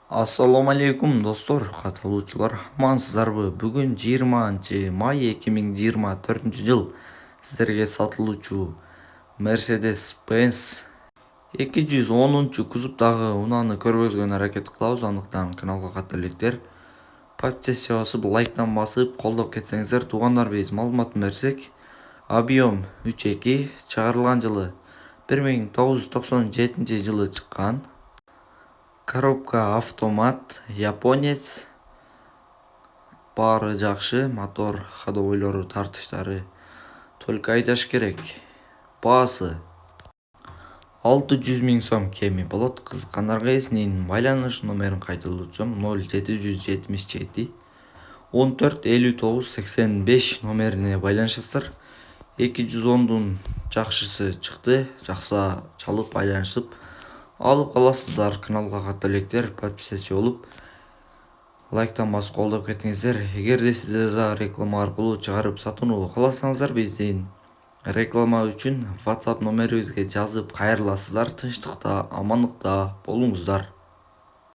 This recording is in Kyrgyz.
Ассаламу алейкум достор, катылуучулар, амансыздарбы? Бүгүн 20 май 2024 жыл. Сиздерге сатылуучу Mercedes-Benz 210 кузуптагы унааны көргөзгөнү аракет кылабыз. Андыктан каналга катты электер подписчика басып, лайктан басып, колдоп кетсеңиздер, туугандар, биз маалыматын берсек, объем 3.2, чыгарылган жылы 1997 жылы чыккан. Коробка автомат, японец, баары жакшы, мотор ходовойлору, тартыштары только айдаш керек. Баасы 600 000 сом кеми болот. Кызыккандарга эсинин байланыш номерин кайталоочусам 0777 14 59 85 номерине байланышасыздар. 210дун жакшысы чыкты, жакса чалып байланышып алып каласыздар. Каналга катты электер подписчика болуп, лайктан басып колдоп кетиңиздер. Эгерде сиздер да реклама аркылуу чыгарып сатууну кааласаңыздар, биздин реклама үчүн WhatsApp номерибизге жазып кайрыласыздар. Тынчтыкта, амандыкта болуңуздар.